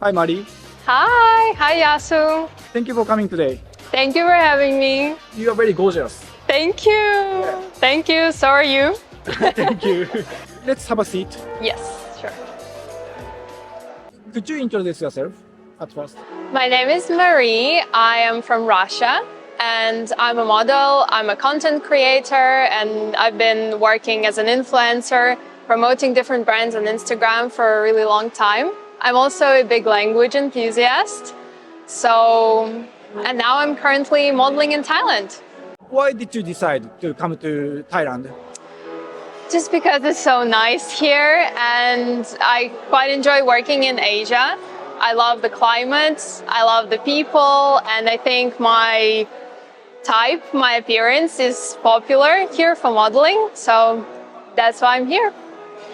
Hi, Mari. Hi Yasu. Thank you for coming today. Thank you for having me. You are very gorgeous. Thank you. Thank you. So are you. Thank you. Let's have a seat. Yes, sure. Could you introduce yourself at first? My name is Marie. I am from Russia and I'm a model. I'm a content creator and I've been working as an influencer, promoting different brands on Instagram for a really long time. I'm also a big language enthusiast. And now I'm currently modeling in Thailand. Why did you decide to come to Thailand? Just because it's so nice here and I quite enjoy working in Asia. I love the climate, I love the people, and I think my type, my appearance is popular here for modeling. So that's why I'm here.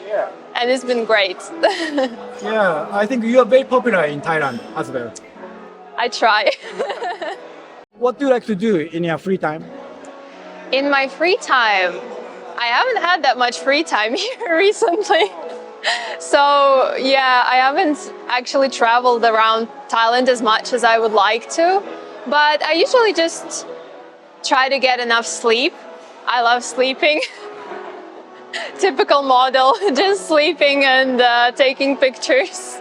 Yeah. And it's been great. Yeah, I think you are very popular in Thailand as well. I try. What do you like to do in your free time? In my free time, I haven't had that much free time here recently. So yeah, I haven't actually traveled around Thailand as much as I would like to, but I usually just try to get enough sleep. I love sleeping. Typical model, just sleeping and taking pictures.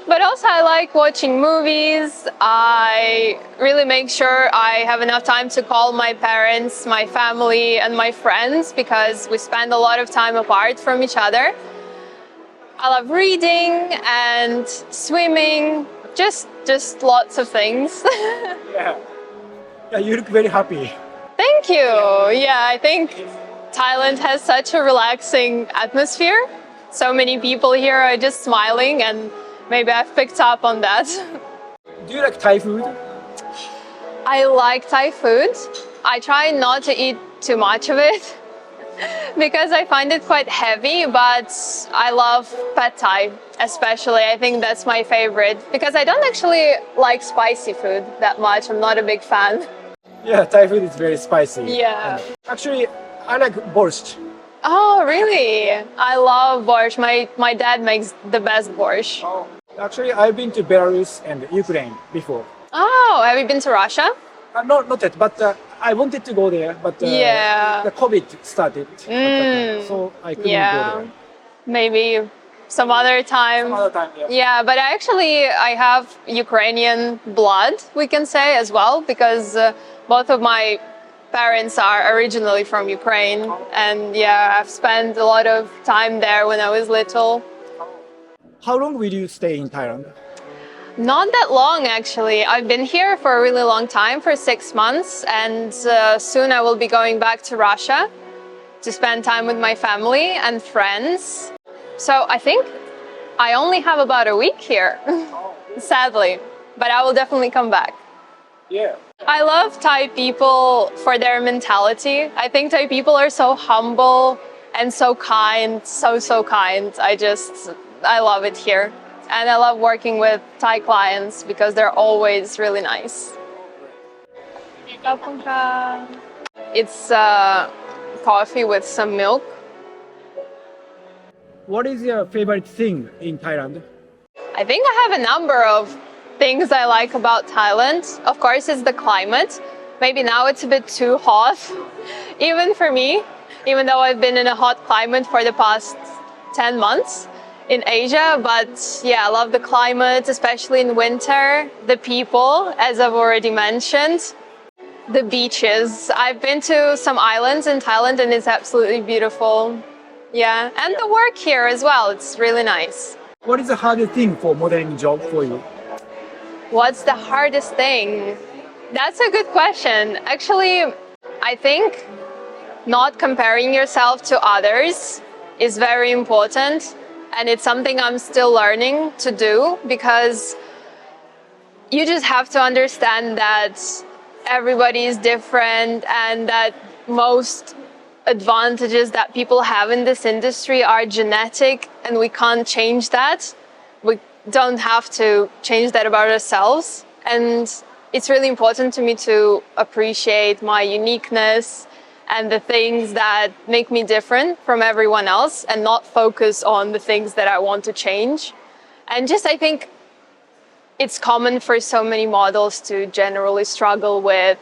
But also I like watching movies. I really make sure I have enough time to call my parents, my family, and my friends because we spend a lot of time apart from each other. I love reading and swimming, just lots of things. Yeah. Yeah, you look very happy. Thank you. Yeah, I think Thailand has such a relaxing atmosphere. So many people here are just smiling and maybe I've picked up on that. Do you like Thai food? I like Thai food. I try not to eat too much of it because I find it quite heavy, but I love pad Thai especially. I think that's my favorite because I don't actually like spicy food that much. I'm not a big fan. Yeah, Thai food is very spicy. Yeah. And actually, I like borscht. Oh, really? I love borscht. My dad makes the best borscht. Actually, I've been to Belarus and Ukraine before. Oh, have you been to Russia? Not yet, but I wanted to go there, but Yeah. the COVID started at that time, so I couldn't go there. Maybe some other time. Some other time, yeah. Yeah, but I have Ukrainian blood, we can say as well, because both of my parents are originally from Ukraine, and yeah, I've spent a lot of time there when I was little. How long will you stay in Thailand? Not that long, actually. I've been here for a really long time, for 6 months, and soon I will be going back to Russia to spend time with my family and friends. So I think I only have about a week here, sadly, but I will definitely come back. Yeah. I love Thai people for their mentality. I think Thai people are so humble and so kind, so kind. I love it here. And I love working with Thai clients because they're always really nice. It's coffee with some milk. What is your favorite thing in Thailand? I think I have a number of things I like about Thailand. Of course, it's the climate. Maybe now it's a bit too hot, even for me, even though I've been in a hot climate for the past 10 months in Asia. But yeah, I love the climate, especially in winter. The people, as I've already mentioned. The beaches. I've been to some islands in Thailand and it's absolutely beautiful. Yeah, and the work here as well. It's really nice. What is the hardest thing for modeling job for you? What's the hardest thing? That's a good question. Actually, I think not comparing yourself to others is very important. And it's something I'm still learning to do because you just have to understand that everybody is different and that most advantages that people have in this industry are genetic and we can't change that. We don't have to change that about ourselves. And it's really important to me to appreciate my uniqueness and the things that make me different from everyone else and not focus on the things that I want to change. And just, I think, it's common for so many models to generally struggle with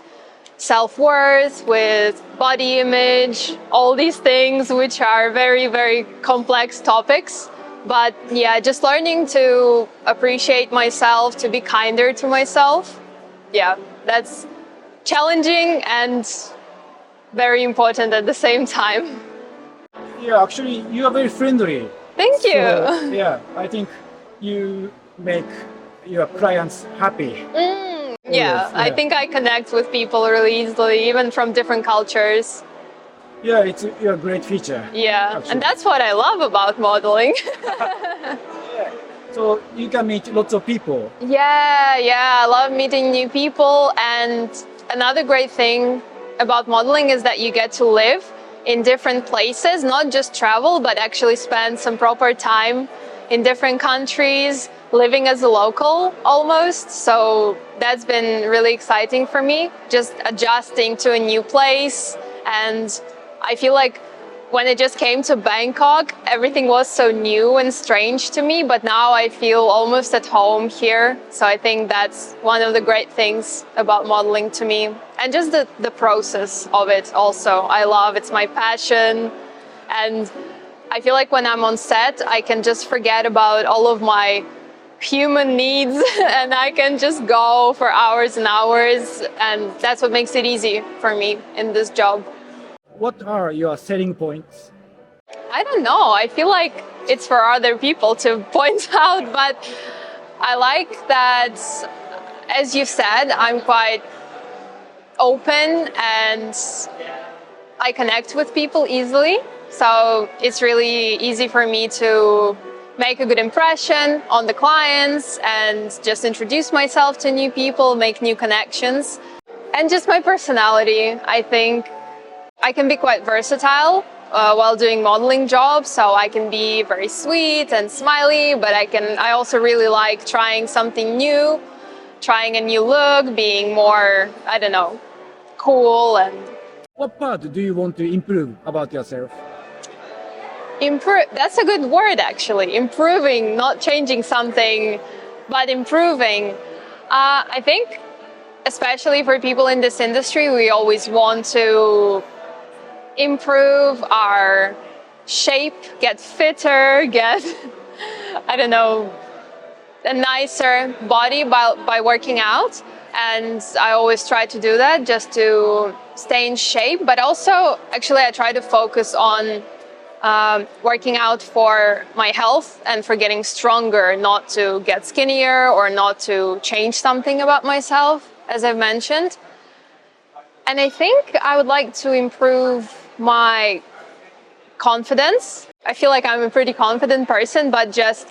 self-worth, with body image, all these things, which are very, very complex topics. But yeah, just learning to appreciate myself, to be kinder to myself. Yeah, that's challenging and very important at the same time. Yeah, actually, you are very friendly. Thank you. So, yeah, I think you make your clients happy. Yeah, I think I connect with people really easily, even from different cultures. Yeah, it's a great feature. Yeah, actually. and that's what I love about modeling. So you can meet lots of people. Yeah, I love meeting new people. And another great thing about modeling is that you get to live in different places, not just travel, but actually spend some proper time in different countries, living as a local almost. So that's been really exciting for me, just adjusting to a new place. And I feel like when it just came to Bangkok, everything was so new and strange to me, but now I feel almost at home here. So I think that's one of the great things about modeling to me. And just the process of it also. I love, it's my passion. And I feel like when I'm on set, I can just forget about all of my human needs and I can just go for hours and hours. And that's what makes it easy for me in this job. What are your selling points? I don't know. I feel like it's for other people to point out, but I like that, as you said, I'm quite open and I connect with people easily. So it's really easy for me to make a good impression on the clients and just introduce myself to new people, make new connections. And just my personality, I think I can be quite versatile while doing modeling jobs. So I can be very sweet and smiley, but I also really like trying something new, trying a new look, being more, I don't know, cool. And What part do you want to improve about yourself? improve, that's a good word actually. Improving, not changing something, but improving. I think especially for people in this industry, we always want to improve our shape, get fitter, get, I don't know, a nicer body by working out. And I always try to do that just to stay in shape. But also, actually, I try to focus on working out for my health and for getting stronger, not to get skinnier or not to change something about myself, as I've mentioned. And I think I would like to improve my confidence. I feel like I'm a pretty confident person, but just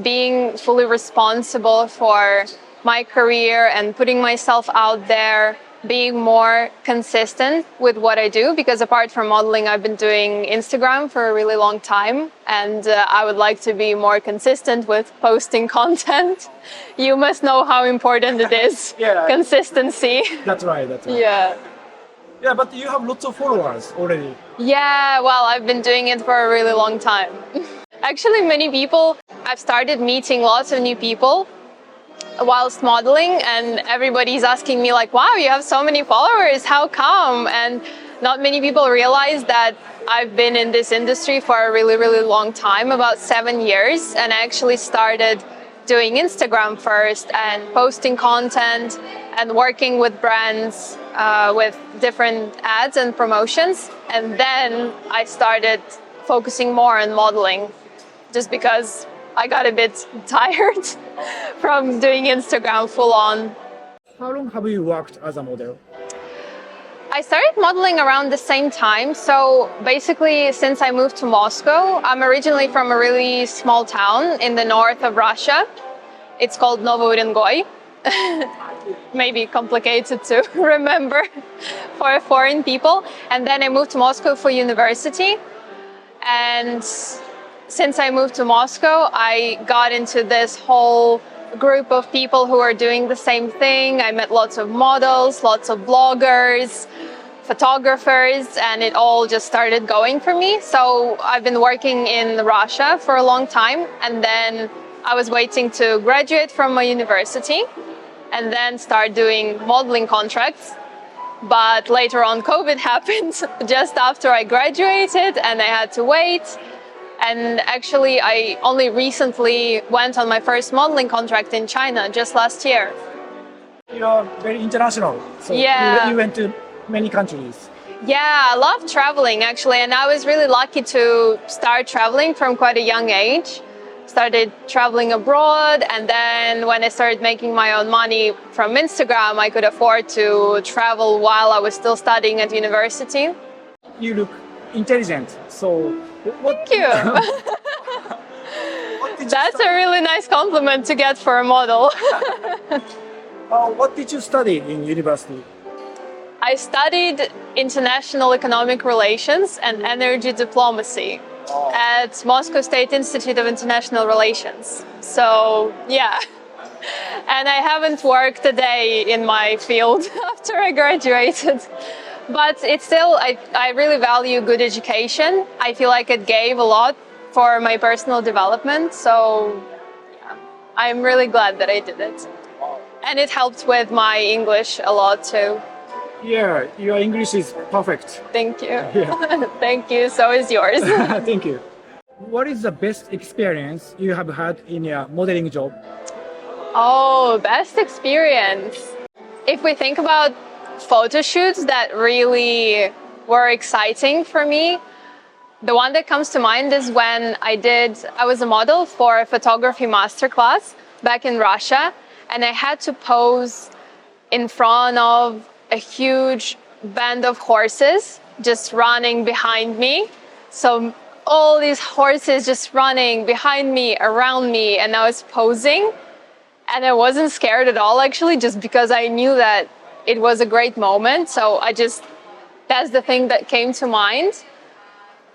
being fully responsible for my career and putting myself out there, being more consistent with what I do, because apart from modeling, I've been doing Instagram for a really long time, and I would like to be more consistent with posting content. You must know how important it is. Yeah. Consistency. That's right. Yeah. Yeah, but you have lots of followers already. Yeah, well, I've been doing it for a really long time. Actually, many people, I've started meeting lots of new people whilst modeling, and everybody's asking me like, wow, you have so many followers, how come? And not many people realize that I've been in this industry for a really, really long time, about 7 years, and I actually started doing Instagram first and posting content and working with brands with different ads and promotions. And then I started focusing more on modeling just because I got a bit tired from doing Instagram full on. How long have you worked as a model? I started modeling around the same time. So basically, since I moved to Moscow, I'm originally from a really small town in the north of Russia. It's called Novourengoi. Maybe complicated to remember for foreign people. And then I moved to Moscow for university. And since I moved to Moscow, I got into this whole group of people who are doing the same thing. I met lots of models, lots of bloggers, photographers, and it all just started going for me. So I've been working in Russia for a long time, and then I was waiting to graduate from my university and then start doing modeling contracts. But later on, COVID happened just after I graduated and I had to wait. And actually, I only recently went on my first modeling contract in China just last year. You're very international. So Yeah. you went to many countries. Yeah, I love traveling actually, and I was really lucky to start traveling from quite a young age. Started traveling abroad, and then when I started making my own money from Instagram, I could afford to travel while I was still studying at university. You look intelligent. So what? Thank you. What did you That's a study? really nice compliment to get for a model. What did you study in university? I studied international economic relations and energy diplomacy at Moscow State Institute of International Relations. So, yeah. And I haven't worked a day in my field after I graduated. But it's still, I really value good education. I feel like it gave a lot for my personal development. So, yeah, I'm really glad that I did it. And it helped with my English a lot too. Yeah, your English is perfect. Thank you. Yeah. Thank you. So is yours. Thank you. What is the best experience you have had in your modeling job? Oh, best experience. If we think about photo shoots that really were exciting for me, the one that comes to mind is when I was a model for a photography masterclass back in Russia, and I had to pose in front of a huge band of horses just running behind me. So all these horses just running behind me, around me, and I was posing. And I wasn't scared at all, actually, just because I knew that it was a great moment. So that's the thing that came to mind.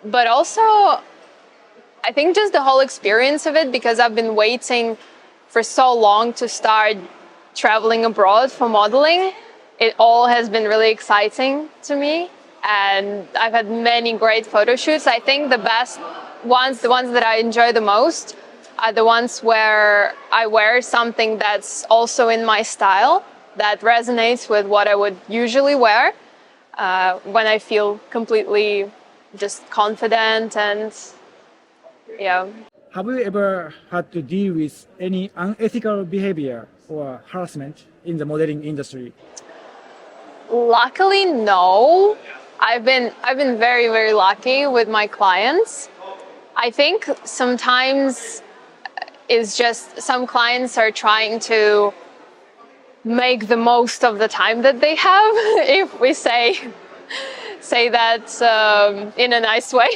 But also, I think just the whole experience of it, because I've been waiting for so long to start traveling abroad for modeling. It all has been really exciting to me, and I've had many great photo shoots. I think the best ones, the ones that I enjoy the most, are the ones where I wear something that's also in my style, that resonates with what I would usually wear, when I feel completely just confident and, yeah. Have you ever had to deal with any unethical behavior or harassment in the modeling industry? Luckily, no. I've been very, very lucky with my clients. I think sometimes it's just some clients are trying to make the most of the time that they have, if we say that in a nice way.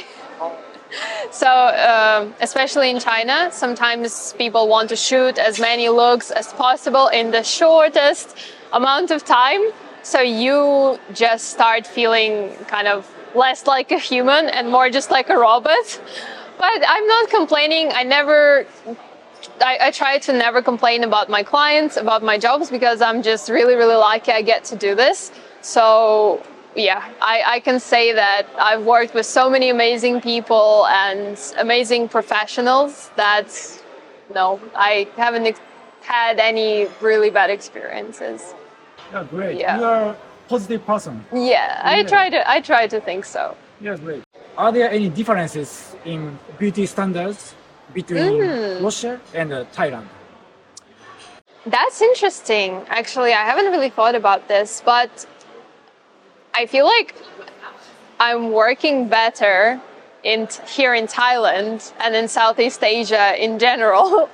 So, especially in China, sometimes people want to shoot as many looks as possible in the shortest amount of time. So you just start feeling kind of less like a human and more just like a robot. But I'm not complaining. I try to never complain about my clients, about my jobs, because I'm just really, really lucky I get to do this. So yeah, I can say that I've worked with so many amazing people and amazing professionals that no, I haven't had any really bad experiences. Yeah, great. Yeah. You are a positive person. Yeah, I try to think so. Yeah, great. Are there any differences in beauty standards between Russia and Thailand? That's interesting. Actually, I haven't really thought about this, but I feel like I'm working better here in Thailand and in Southeast Asia in general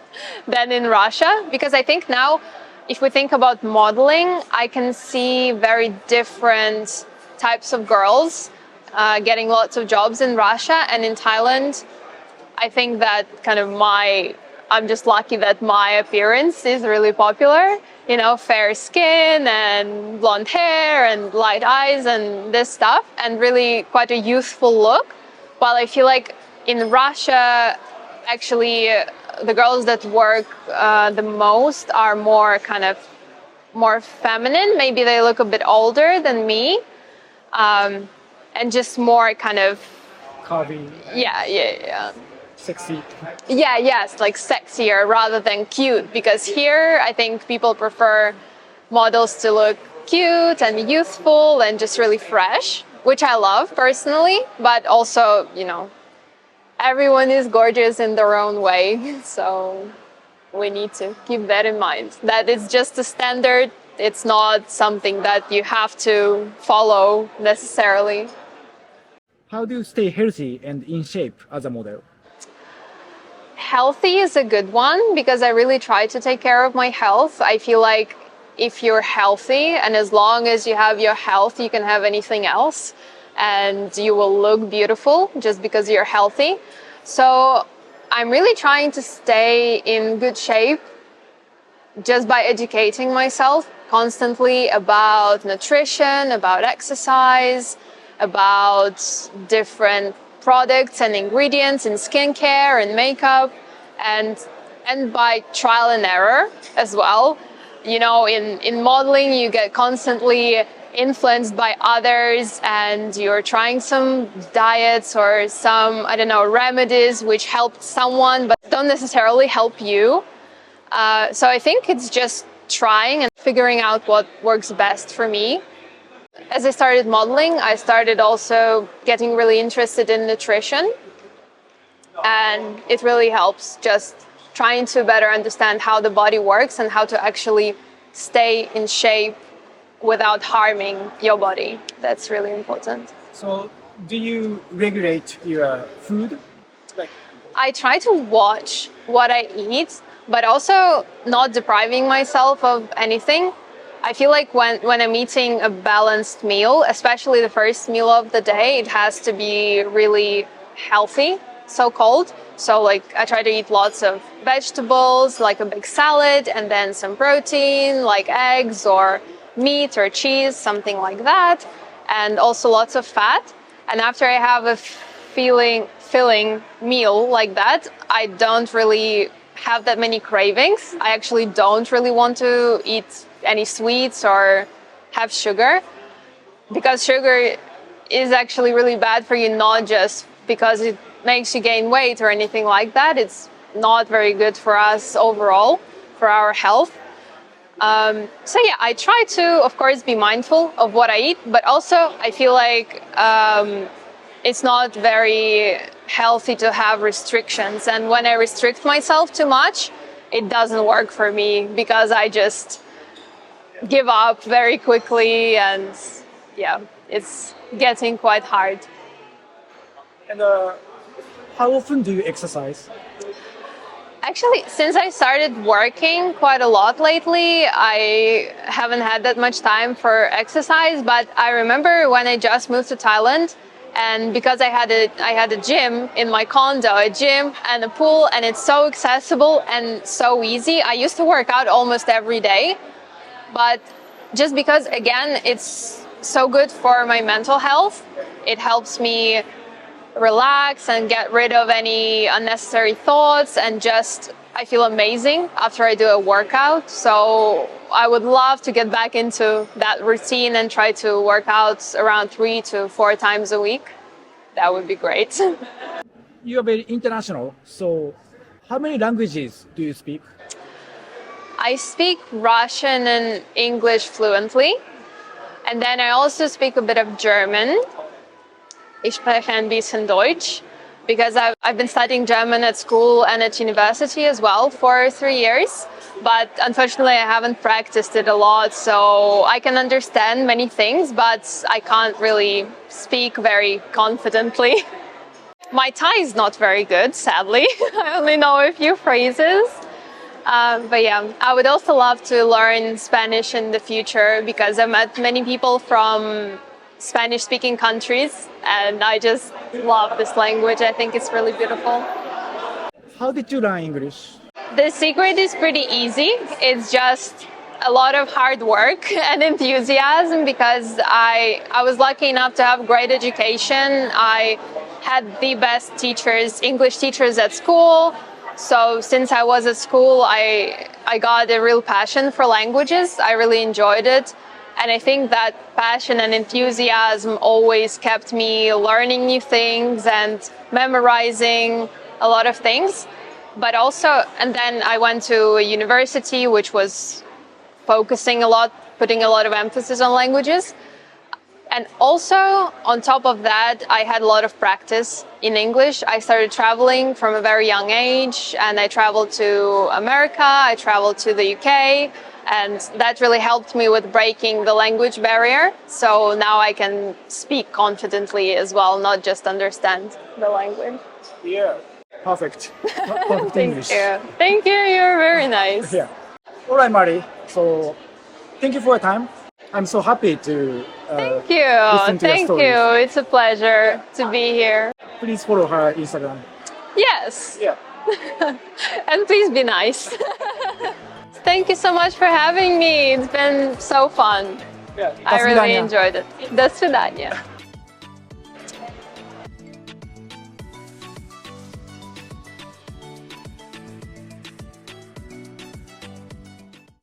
than in Russia, because I think now, if we think about modeling, I can see very different types of girls getting lots of jobs in Russia, and in Thailand, I think that I'm just lucky that my appearance is really popular. You know, fair skin and blonde hair and light eyes and this stuff, and really quite a youthful look. While I feel like in Russia, actually, the girls that work the most are more feminine. Maybe they look a bit older than me, and just more kind of Curvy. yeah. sexy. Yeah, yes, like sexier rather than cute. Because here, I think people prefer models to look cute and youthful and just really fresh, which I love personally. But also, everyone is gorgeous in their own way. So we need to keep that in mind. That it's just a standard. It's not something that you have to follow necessarily. How do you stay healthy and in shape as a model? Healthy is a good one because I really try to take care of my health. I feel like if you're healthy and as long as you have your health, you can have anything else and you will look beautiful just because you're healthy. So I'm really trying to stay in good shape just by educating myself constantly about nutrition, about exercise, about different products and ingredients in skincare and makeup, and by trial and error as well. In modeling, you get constantly influenced by others and you're trying some diets or some, remedies which helped someone but don't necessarily help you. So I think it's just trying and figuring out what works best for me. As I started modeling, I started also getting really interested in nutrition. And it really helps just trying to better understand how the body works and how to actually stay in shape without harming your body. That's really important. So, do you regulate your food? I try to watch what I eat, but also not depriving myself of anything. I feel like when I'm eating a balanced meal, especially the first meal of the day, it has to be really healthy, so-called. So I try to eat lots of vegetables, like a big salad, and then some protein, like eggs or meat or cheese, something like that. And also lots of fat. And after I have a filling meal like that, I don't really have that many cravings. I actually don't really want to eat any sweets or have sugar, because sugar is actually really bad for you, not just because it makes you gain weight or anything like that. It's not very good for us overall, for our health. So yeah, I try to, of course, be mindful of what I eat, but also I feel like it's not very healthy to have restrictions. And when I restrict myself too much, it doesn't work for me because I just give up very quickly, and yeah, it's getting quite hard. And how often do you exercise? Actually, since I started working quite a lot lately, I haven't had that much time for exercise, but I remember when I just moved to Thailand, and because I had a gym in my condo, a gym and a pool, and it's so accessible and so easy. I used to work out almost every day, but just because, again, it's so good for my mental health, it helps me relax and get rid of any unnecessary thoughts, and just I feel amazing after I do a workout. So I would love to get back into that routine and try to work out around 3 to 4 times a week. That would be great. You are very international, so how many languages do you speak? I speak Russian and English fluently, and then I also speak a bit of German. Ich spreche ein bisschen Deutsch, because I've been studying German at school and at university as well for 3 years. But unfortunately, I haven't practiced it a lot, so I can understand many things, but I can't really speak very confidently. My Thai is not very good, sadly. I only know a few phrases. But yeah, I would also love to learn Spanish in the future, because I've met many people from Spanish-speaking countries, and I just love this language. I think it's really beautiful. How did you learn English? The secret is pretty easy. It's just a lot of hard work and enthusiasm, because I was lucky enough to have great education. I had the best teachers, English teachers at school. So since I was at school, I got a real passion for languages. I really enjoyed it. And I think that passion and enthusiasm always kept me learning new things and memorizing a lot of things. But also, and then I went to a university which was focusing a lot, putting a lot of emphasis on languages. And also, on top of that, I had a lot of practice in English. I started traveling from a very young age, and I traveled to America, I traveled to the UK, and that really helped me with breaking the language barrier. So now I can speak confidently as well, not just understand the language. Yeah. Perfect. Perfect Thank English. you. Thank you. You're very nice. Yeah. All right, Mari. So, thank you for your time. I'm so happy to Thank you. listen to your Thank stories. you. It's a pleasure to be here. Please follow her Instagram. Yes. Yeah. And please be nice. Thank you so much for having me. It's been so fun. Yeah. I really enjoyed it. До свидания.